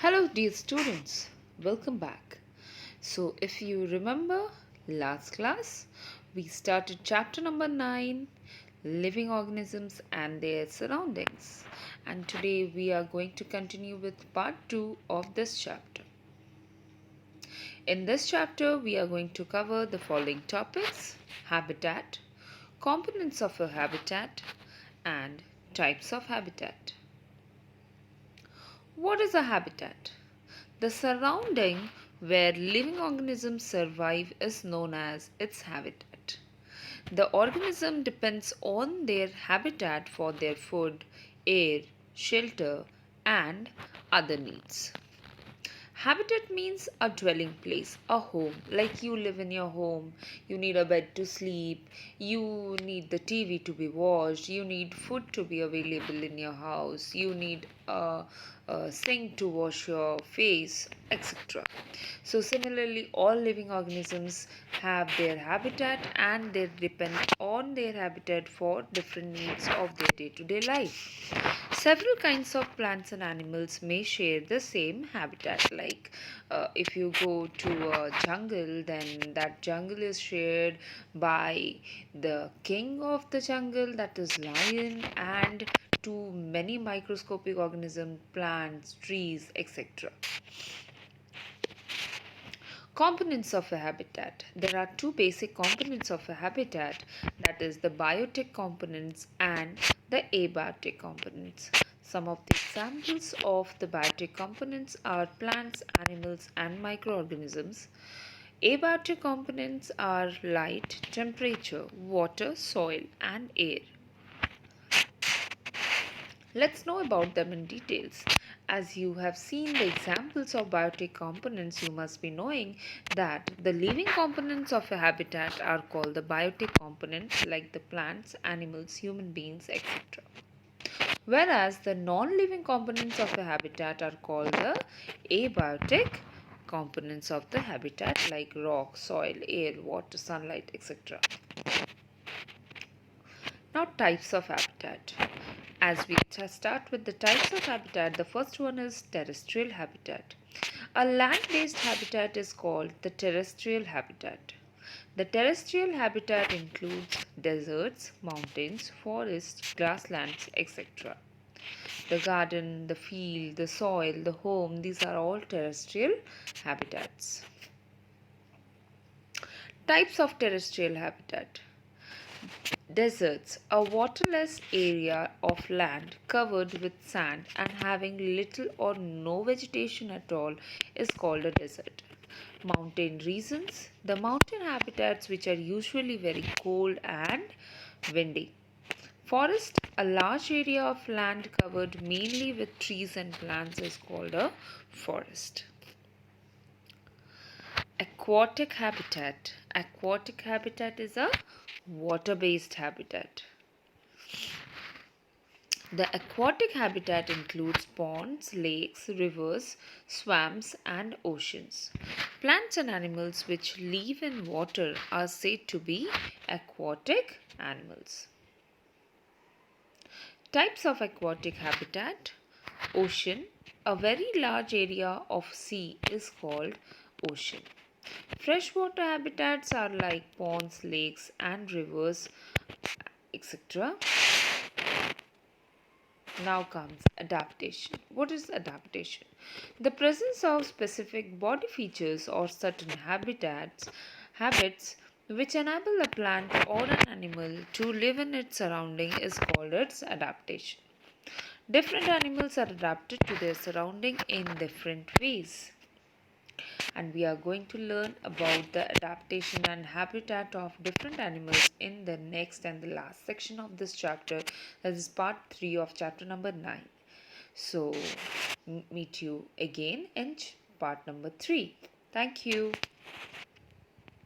Hello, dear students. Welcome back. So, if you remember last class, we started chapter number 9 Living Organisms and Their Surroundings. And today we are going to continue with part 2 of this chapter. In this chapter, we are going to cover the following topics: habitat, components of a habitat, and types of habitat. What is a habitat? The surrounding where living organisms survive is known as its habitat. The organism depends on their habitat for their food, air, shelter, and other needs. Habitat means a dwelling place, a home. Like you live in your home, you need a bed to sleep, you need the TV to be watched, you need food to be available in your house, you need a sink to wash your face, etc. So, similarly, all living organisms have their habitat and they depend on their habitat for different needs of their day to day life. Several kinds of plants and animals may share the same habitat. Like if you go to a jungle, then that jungle is shared by the king of the jungle, that is lion, and to many microscopic organisms, plants, trees, etc. Components of a habitat. There are two basic components of a habitat, that is the biotic components and the abiotic components. Some of the examples of the biotic components are plants, animals, and microorganisms. Abiotic components are light, temperature, water, soil, and air. Let's know about them in details. As you have seen the examples of biotic components, you must be knowing that the living components of a habitat are called the biotic components, like the plants, animals, human beings, etc. Whereas the non-living components of a habitat are called the abiotic components of the habitat, like rock, soil, air, water, sunlight, etc. Now, types of habitat. As we start with the types of habitat, the first one is terrestrial habitat. A land-based habitat is called the terrestrial habitat. The terrestrial habitat includes deserts, mountains, forests, grasslands, etc. The garden, the field, the soil, the home, these are all terrestrial habitats. Types of terrestrial habitat. Deserts, a waterless area of land covered with sand and having little or no vegetation at all, is called a desert. Mountain regions, the mountain habitats which are usually very cold and windy. Forest, a large area of land covered mainly with trees and plants, is called a forest. Aquatic habitat. Aquatic habitat is a water-based habitat. The aquatic habitat includes ponds, lakes, rivers, swamps, and oceans. Plants and animals which live in water are said to be aquatic animals. Types of aquatic habitat. Ocean, a very large area of sea, is called ocean. Freshwater habitats are like ponds, lakes, and rivers, etc. Now comes adaptation. What is adaptation? The presence of specific body features or certain habits which enable a plant or an animal to live in its surrounding is called its adaptation. Different animals are adapted to their surrounding in different ways. And we are going to learn about the adaptation and habitat of different animals in the next and the last section of this chapter, that is part 3 of chapter number 9. So meet you again in part number 3. Thank you.